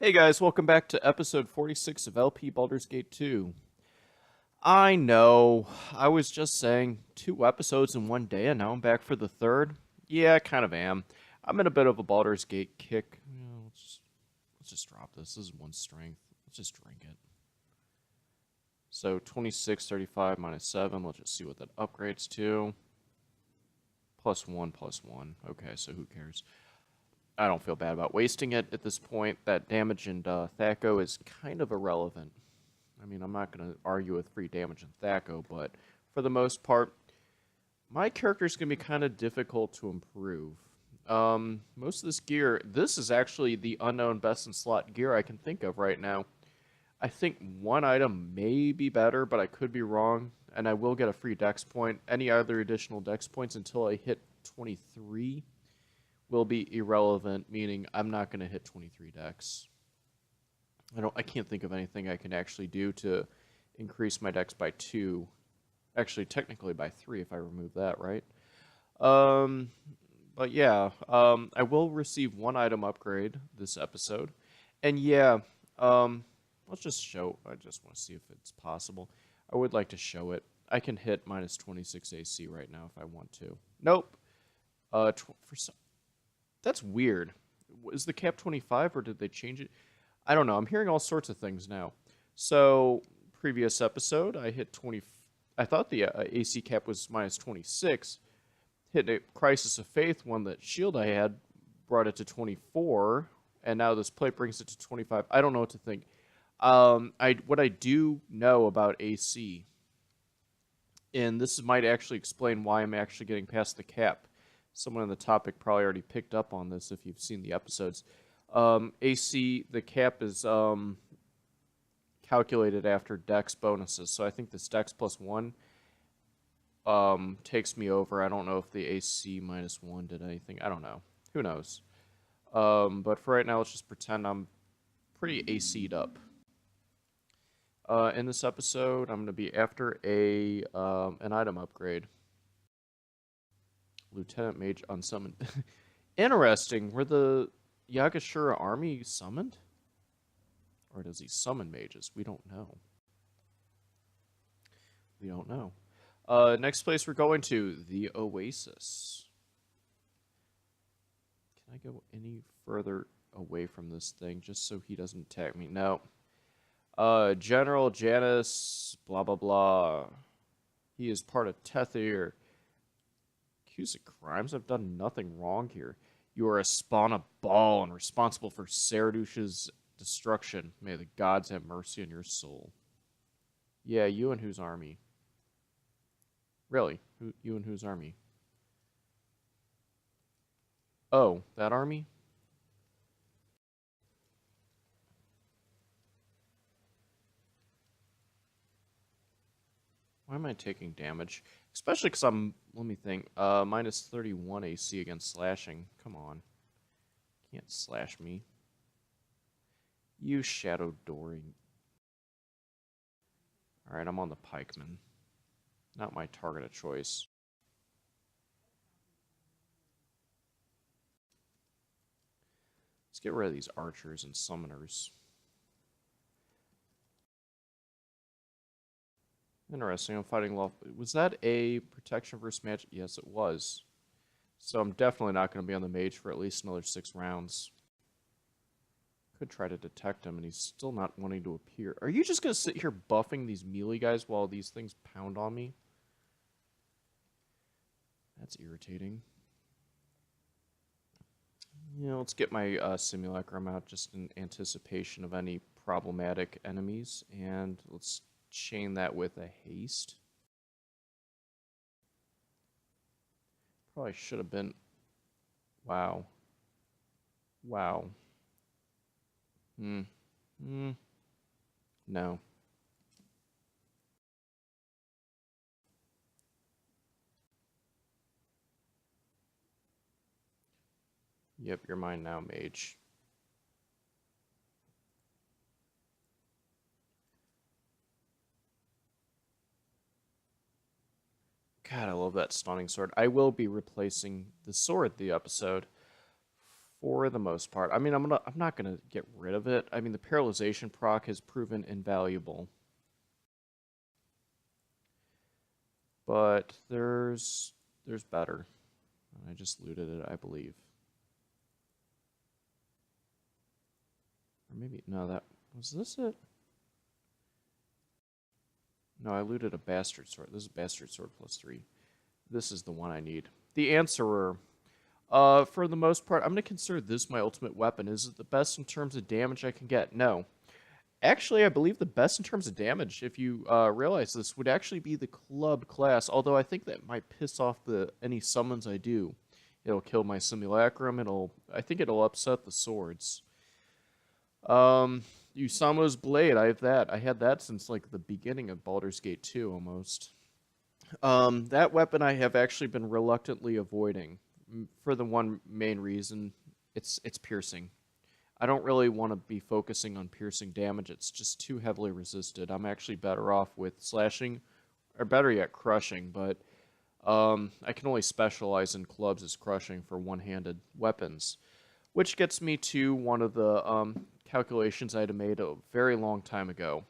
Hey guys, welcome back to episode 46 of LP Baldur's Gate 2. I know, I was just saying 2 episodes in one day and now I'm back for the third. Yeah, I kind of am. I'm in a bit of a Baldur's Gate kick. Let's just drop this. This is one strength. Let's just drink it. So 26, 35, minus 7. Let's just see what that upgrades to. +1, +1. Okay, so who cares? I don't feel bad about wasting it at this point. That damage in Thaco is kind of irrelevant. I mean, I'm not going to argue with free damage in Thaco, but for the most part, my character is going to be kind of difficult to improve. Most of this gear, this is actually the unknown best in slot gear I can think of right now. I think one item may be better, but I could be wrong, and I will get a free dex point. Any other additional dex points until I hit 23 will be irrelevant, meaning I'm not going to hit 23 dex. I can't think of anything I can actually do to increase my dex by 2. Actually, technically by 3 if I remove that, right? But yeah, I will receive one item upgrade this episode. And yeah, let's just show, I just want to see if it's possible. I would like to show it. I can hit minus 26 AC right now if I want to. Nope. For some, that's weird. Is the cap 25 or did they change it? I don't know. I'm hearing all sorts of things now. So, previous episode, I hit 20. I thought the AC cap was minus 26. Hit a Crisis of Faith, one that shield I had, brought it to 24. And now this plate brings it to 25. I don't know what to think. What I do know about AC, and this might actually explain why I'm actually getting past the cap. Someone on the topic probably already picked up on this if you've seen the episodes. AC, the cap is calculated after dex bonuses. So I think this dex +1 takes me over. I don't know if the AC -1 did anything. I don't know. Who knows? But for right now, let's just pretend I'm pretty AC'd up. In this episode, I'm going to be after an item upgrade. Lieutenant Mage unsummoned. Interesting. Were the Yagashura army summoned? Or does he summon mages? We don't know. We don't know. Next place we're going to, the Oasis. Can I go any further away from this thing just so he doesn't attack me? No. General Janus, blah, blah, blah. He is part of Tethir. Accused of crimes? I've done nothing wrong here. You are a spawn of Baal and responsible for Saradush's destruction. May the gods have mercy on your soul. Yeah, you and whose army? Really? You and whose army? Oh, that army? Why am I taking damage? Especially because I'm, let me think, minus 31 AC against slashing. Come on. Can't slash me. You shadow Dory. Alright, I'm on the pikeman. Not my target of choice. Let's get rid of these archers and summoners. Interesting, I'm fighting law. Was that a protection versus magic? Yes, it was. So I'm definitely not going to be on the mage for at least another 6 rounds. Could try to detect him, and he's still not wanting to appear. Are you just going to sit here buffing these melee guys while these things pound on me? That's irritating. Yeah, let's get my simulacrum out just in anticipation of any problematic enemies, and let's chain that with a haste. Probably should have been. Wow. Wow. No. Yep, you're mine now, mage. God, I love that stunning sword. I will be replacing the sword the episode for the most part. I mean, I'm not gonna get rid of it. I mean, the paralyzation proc has proven invaluable, but there's better. I just looted it, I believe, or maybe no. That was this it. No, I looted a bastard sword. This is bastard sword +3. This is the one I need. The answerer. For the most part, I'm going to consider this my ultimate weapon. Is it the best in terms of damage I can get? No. Actually, I believe the best in terms of damage, if you realize this, would actually be the club class, although I think that might piss off any summons I do. It'll kill my simulacrum, I think it'll upset the swords. Usama's Blade, I have that. I had that since, like, the beginning of Baldur's Gate 2, almost. That weapon I have actually been reluctantly avoiding for the one main reason, it's piercing. I don't really want to be focusing on piercing damage. It's just too heavily resisted. I'm actually better off with slashing, or better yet, crushing, but I can only specialize in clubs as crushing for one-handed weapons, which gets me to one of the calculations I had made a very long time ago.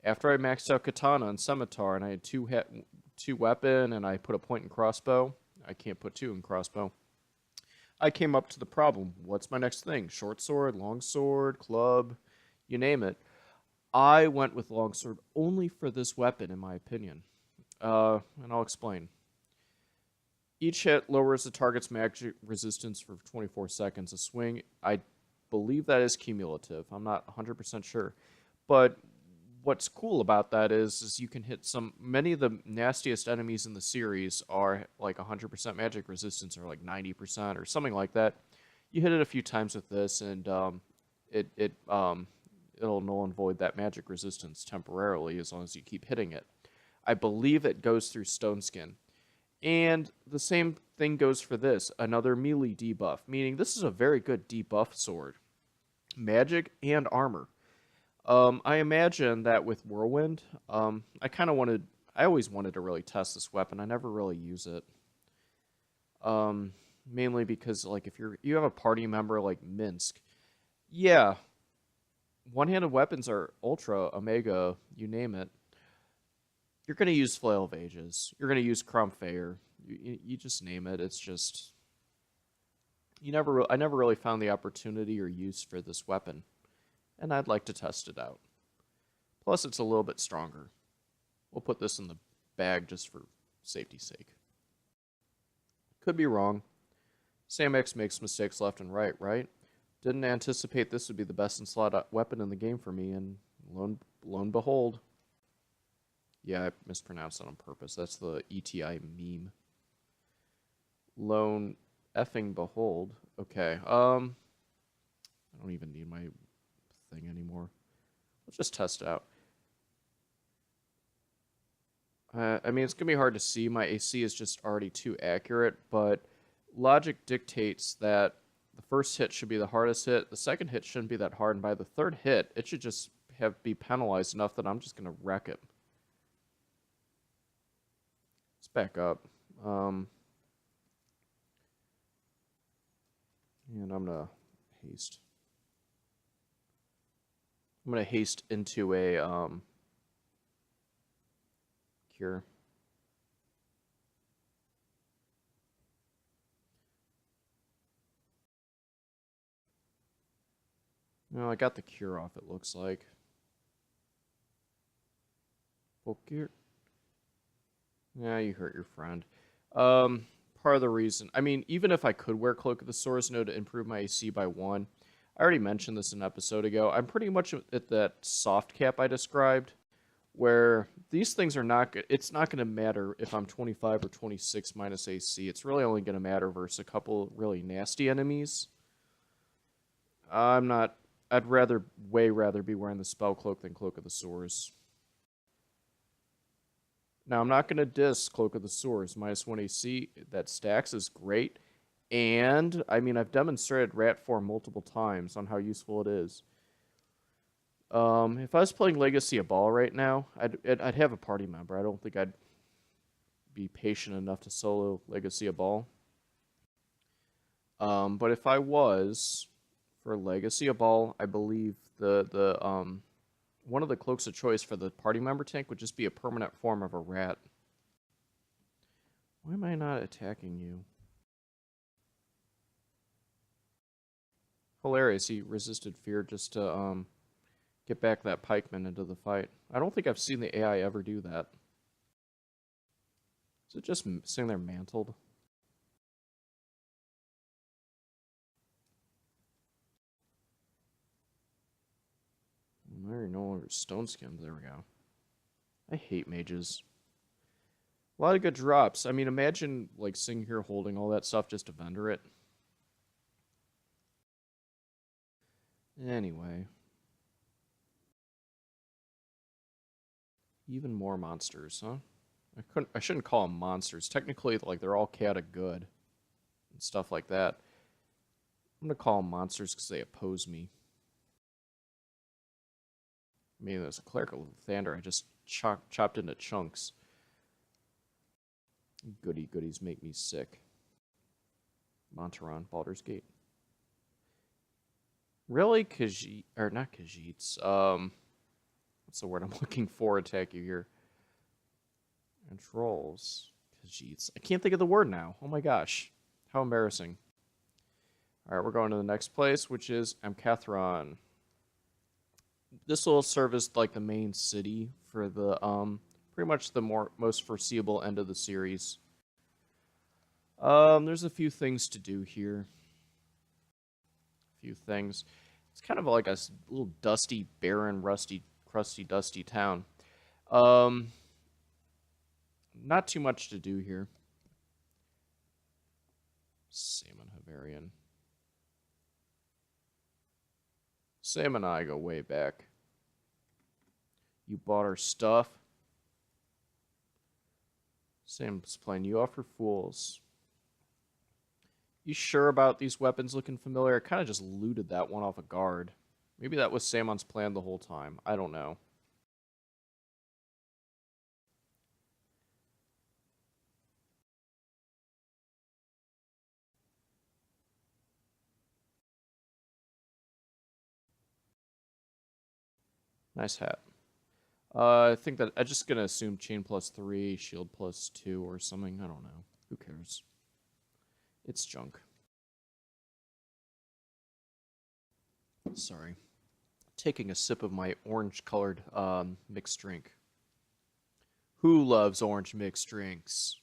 After I maxed out Katana and Scimitar, and I had two weapon, and I put a point in crossbow. I can't put two in crossbow. I came up to the problem. What's my next thing? Short sword, long sword, club, you name it. I went with longsword only for this weapon, in my opinion. And I'll explain. Each hit lowers the target's magic resistance for 24 seconds. A swing, I believe that is cumulative. I'm not 100% sure. But what's cool about that is you can hit many of the nastiest enemies in the series are like 100% magic resistance or like 90% or something like that. You hit it a few times with this, and it'll null and void that magic resistance temporarily as long as you keep hitting it. I believe it goes through Stone Skin. And the same thing goes for this, another melee debuff, meaning this is a very good debuff sword. Magic and armor. I imagine that with Whirlwind, I always wanted to really test this weapon. I never really use it. Mainly because, like, if you have a party member like Minsk, yeah, one-handed weapons are Ultra, Omega, you name it. You're going to use Flail of Ages. You're going to use Crumpfair. You just name it. It's just... I never really found the opportunity or use for this weapon, and I'd like to test it out. Plus, it's a little bit stronger. We'll put this in the bag just for safety's sake. Could be wrong. Sam X makes mistakes left and right, right? Didn't anticipate this would be the best in slot weapon in the game for me, and lo and behold. Yeah, I mispronounced that on purpose. That's the ETI meme. Lone effing behold. Okay, I don't even need my thing anymore. Let's just test it out. I mean, it's going to be hard to see. My AC is just already too accurate, but logic dictates that the first hit should be the hardest hit. The second hit shouldn't be that hard, and by the third hit, it should just be penalized enough that I'm just going to wreck it. Let's back up. And I'm going to haste. I'm going to haste into a cure. No, I got the cure off, it looks like. Full cure. Yeah, you hurt your friend. Part of the reason... I mean, even if I could wear Cloak of the Swords Node to improve my AC by 1, I already mentioned this an episode ago. I'm pretty much at that soft cap I described, where these things are not good. It's not going to matter if I'm 25 or 26 minus AC. It's really only going to matter versus a couple really nasty enemies. I'd way rather be wearing the Spell Cloak than Cloak of the Swords. Now, I'm not going to diss Cloak of the Swords. -1 AC, that stacks is great. And, I mean, I've demonstrated Rat Form multiple times on how useful it is. If I was playing Legacy of Ball right now, I'd have a party member. I don't think I'd be patient enough to solo Legacy of Ball. But if I was for Legacy of Ball, I believe the one of the cloaks of choice for the party member tank would just be a permanent form of a rat. Why am I not attacking you? Hilarious, he resisted fear just to get back that pikeman into the fight. I don't think I've seen the AI ever do that. Is it just sitting there mantled? There are no longer stone skins. There we go. I hate mages. A lot of good drops. I mean, imagine like sitting here holding all that stuff just to vendor it. Anyway. Even more monsters, huh? I shouldn't call them monsters. Technically, like they're all chaotic good and stuff like that. I'm gonna call them monsters because they oppose me. I mean, there's a clerical Thander I just chopped into chunks. Goody goodies make me sick. Monteron, Baldur's Gate. Really? Khajiit, or not Khajiits. What's the word I'm looking for? Attack you here. And trolls. Khajiits. I can't think of the word now. Oh my gosh. How embarrassing. Alright, we're going to the next place, which is Amcathron. This will serve as like the main city for the pretty much the most foreseeable end of the series. There's a few things to do here. A few things. It's kind of like a little dusty, barren, rusty, crusty, dusty town. Not too much to do here. Salmon Havarian. Sam and I go way back. You bought our stuff. Sam's playing you off for fools. You sure about these weapons looking familiar? I kind of just looted that one off a guard. Maybe that was Samon's plan the whole time. I don't know. Nice hat. I think that I'm just gonna assume chain +3, shield +2, or something. I don't know. Who cares? It's junk. Sorry. Taking a sip of my orange-colored mixed drink. Who loves orange mixed drinks?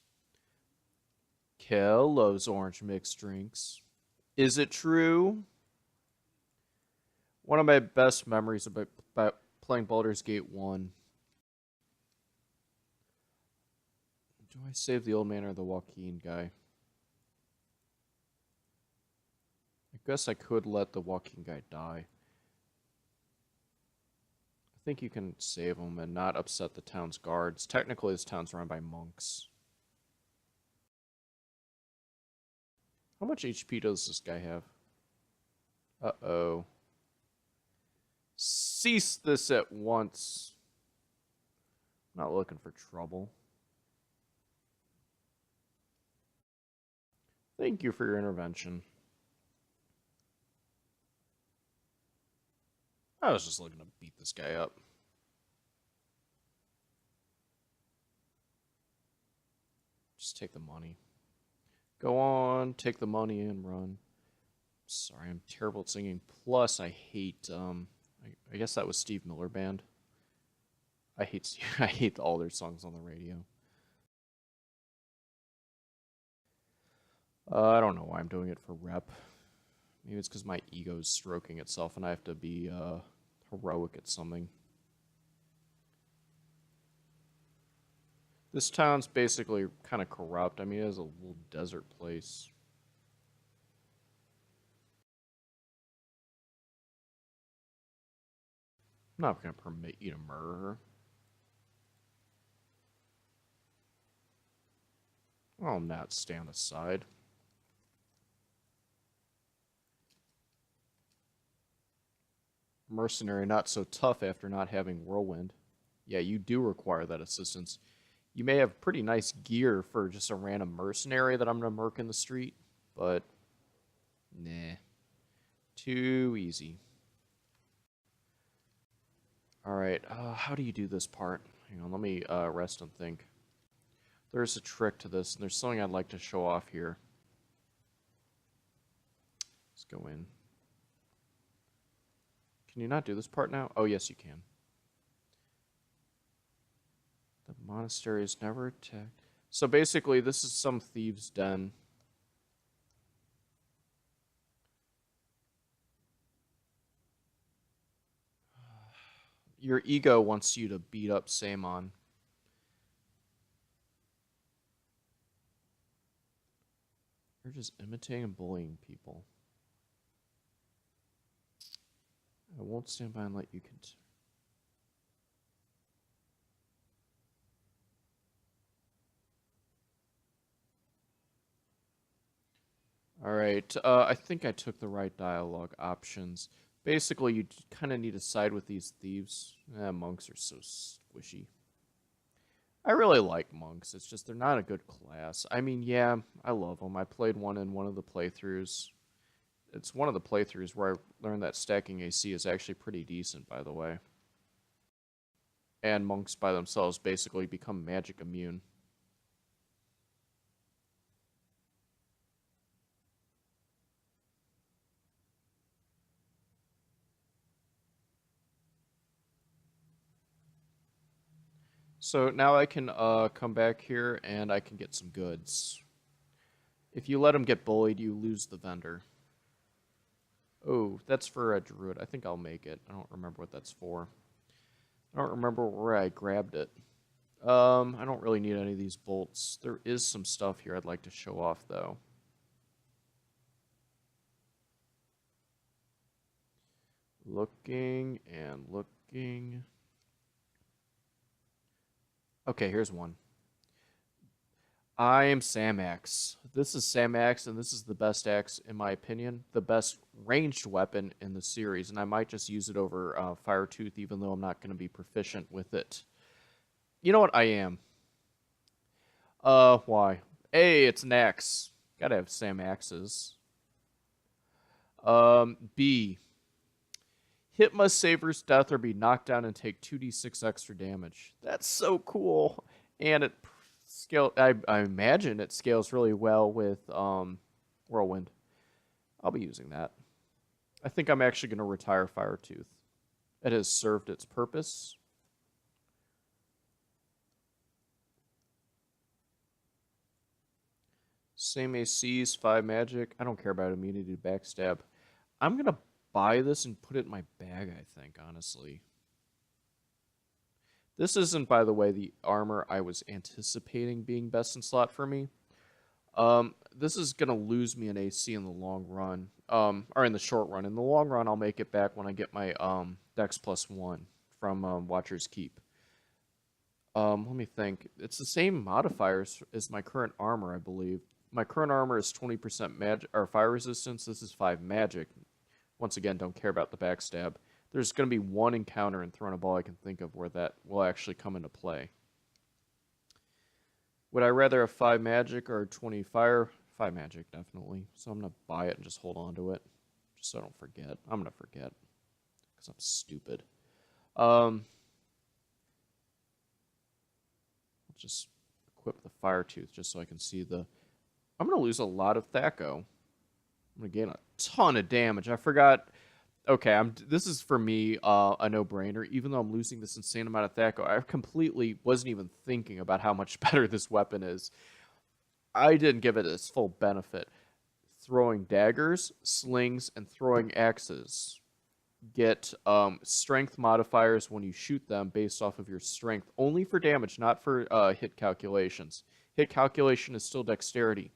Kel loves orange mixed drinks. Is it true? One of my best memories about playing Baldur's Gate 1. Do I save the old man or the Joaquin guy? I guess I could let the Joaquin guy die. I think you can save him and not upset the town's guards. Technically, this town's run by monks. How much HP does this guy have? Uh-oh. Cease this at once. Not looking for trouble. Thank you for your intervention. I was just looking to beat this guy up. Just take the money. Go on, take the money and run. Sorry, I'm terrible at singing. Plus, I hate, I guess that was Steve Miller Band. I hate all their songs on the radio. I don't know why I'm doing it for rep. Maybe it's because my ego's stroking itself and I have to be heroic at something. This town's basically kind of corrupt. I mean, it is a little desert place. I'm not going to permit you to murder her. I'll not stand aside. Mercenary not so tough after not having Whirlwind. Yeah, you do require that assistance. You may have pretty nice gear for just a random mercenary that I'm going to murk in the street, but Nah. Too easy. Alright, how do you do this part? Hang on, let me rest and think. There's a trick to this, and there's something I'd like to show off here. Let's go in. Can you not do this part now? Oh, yes, you can. The monastery is never attacked. So basically, this is some thieves' den. Your ego wants you to beat up Samon. You're just imitating and bullying people. I won't stand by and let you continue. Alright, I think I took the right dialogue options. Basically, you kind of need to side with these thieves. Monks are so squishy. I really like monks, it's just they're not a good class. I mean, yeah, I love them. I played one in one of the playthroughs. It's one of the playthroughs where I learned that stacking AC is actually pretty decent, by the way. And monks by themselves basically become magic immune. So now I can come back here and I can get some goods. If you let him get bullied, you lose the vendor. Oh, that's for a druid. I think I'll make it. I don't remember what that's for. I don't remember where I grabbed it. I don't really need any of these bolts. There is some stuff here I'd like to show off, though. Looking and looking. Okay, here's one. I am Sam Axe. This is Sam Axe, and this is the best axe, in my opinion. The best ranged weapon in the series, and I might just use it over Firetooth, even though I'm not going to be proficient with it. You know what? I am. Why? A, it's an axe. Gotta have Sam Axes. B. Hit must Savor's death or be knocked down and take 2d6 extra damage. That's so cool. And it I imagine it scales really well with Whirlwind. I'll be using that. I think I'm actually going to retire Firetooth. It has served its purpose. Same ACs, 5 magic. I don't care about immunity to backstab. I'm going to buy this and put it in my bag, I think, honestly. This isn't, by the way, the armor I was anticipating being best in slot for me. This is going to lose me an AC in the long run. Or in the short run. In the long run, I'll make it back when I get my Dex +1 from Watcher's Keep. Let me think. It's the same modifiers as my current armor, I believe. My current armor is 20% magic or fire resistance. This is 5 magic. Once again, don't care about the backstab. There's going to be one encounter in Throne of All I can think of where that will actually come into play. Would I rather have 5 magic or 20 fire? 5 magic, definitely. So I'm going to buy it and just hold on to it. Just so I don't forget. I'm going to forget. Because I'm stupid. I'll just equip the Firetooth just so I can see the... I'm going to lose a lot of Thaco. I'm going to gain a ton of damage. I forgot... Okay, this is for me a no-brainer. Even though I'm losing this insane amount of Thaco, I completely wasn't even thinking about how much better this weapon is. I didn't give it its full benefit. Throwing daggers, slings, and throwing axes get strength modifiers when you shoot them based off of your strength. Only for damage, not for hit calculations. Hit calculation is still dexterity.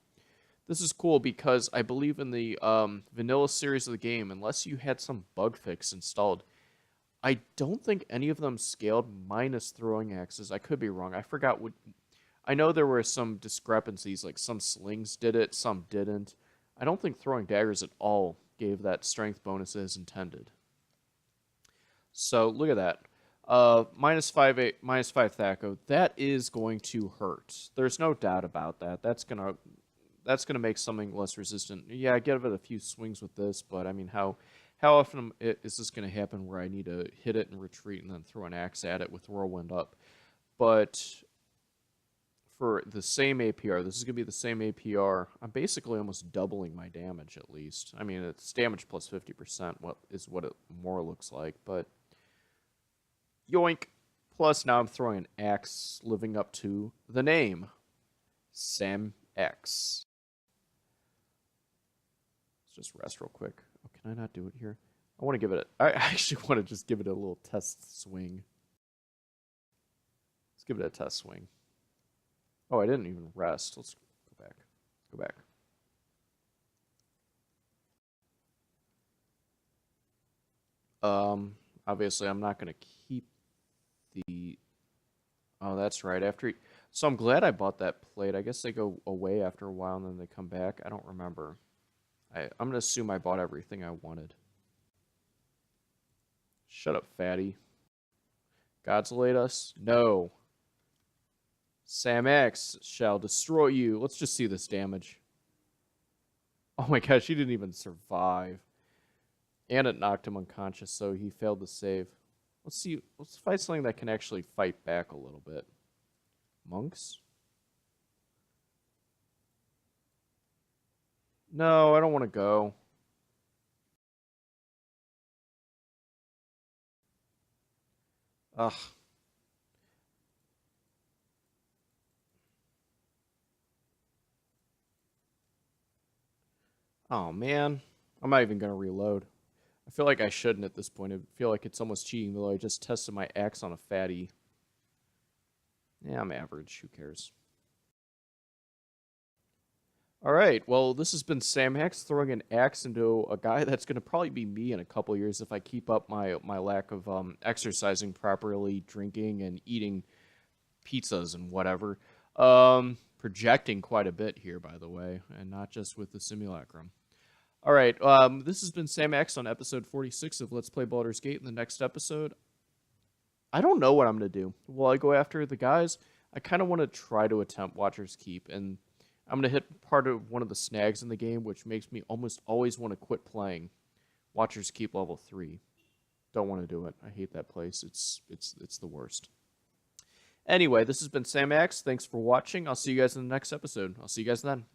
This is cool because I believe in the vanilla series of the game, unless you had some bug fix installed, I don't think any of them scaled minus throwing axes. I could be wrong. I forgot what... I know there were some discrepancies, like some slings did it, some didn't. I don't think throwing daggers at all gave that strength bonus as intended. So, look at that. Minus 5 Thaco. That is going to hurt. There's no doubt about that. That's going to that's going to make something less resistant. Yeah, I give it a few swings with this, but I mean, how often is this going to happen where I need to hit it and retreat and then throw an axe at it with Whirlwind up? But for the same APR, this is going to be the same APR. I'm basically almost doubling my damage at least. I mean, it's damage plus 50%, what it more looks like, but yoink. Plus, now I'm throwing an axe living up to the name, Sam X. Let's just rest real quick. Oh, can I not do it here? I want to give it I actually want to just give it a little test swing. Let's give it a test swing. Oh, I didn't even rest. Let's go back. Go back. Obviously, I'm not going to keep the... Oh, that's right. So I'm glad I bought that plate. I guess they go away after a while and then they come back. I don't remember. I'm going to assume I bought everything I wanted. Shut up, fatty. Gods laid us? No. Sam X shall destroy you. Let's just see this damage. Oh my gosh, he didn't even survive. And it knocked him unconscious, so he failed to save. Let's see. Let's fight something that can actually fight back a little bit. Monks? No, I don't want to go. Ugh. Oh, man. I'm not even going to reload. I feel like I shouldn't at this point. I feel like it's almost cheating, though I just tested my axe on a fatty. Yeah, I'm average. Who cares? Alright, well, this has been Sam X throwing an axe into a guy that's going to probably be me in a couple years if I keep up my lack of exercising properly, drinking, and eating pizzas and whatever. Projecting quite a bit here, by the way, and not just with the simulacrum. Alright, this has been Sam X on episode 46 of Let's Play Baldur's Gate. In the next episode, I don't know what I'm going to do. Will I go after the guys? I kind of want to try to attempt Watcher's Keep, and I'm going to hit part of one of the snags in the game, which makes me almost always want to quit playing Watcher's Keep level 3. Don't want to do it. I hate that place. It's the worst. Anyway, this has been Sam X. Thanks for watching. I'll see you guys in the next episode. I'll see you guys then.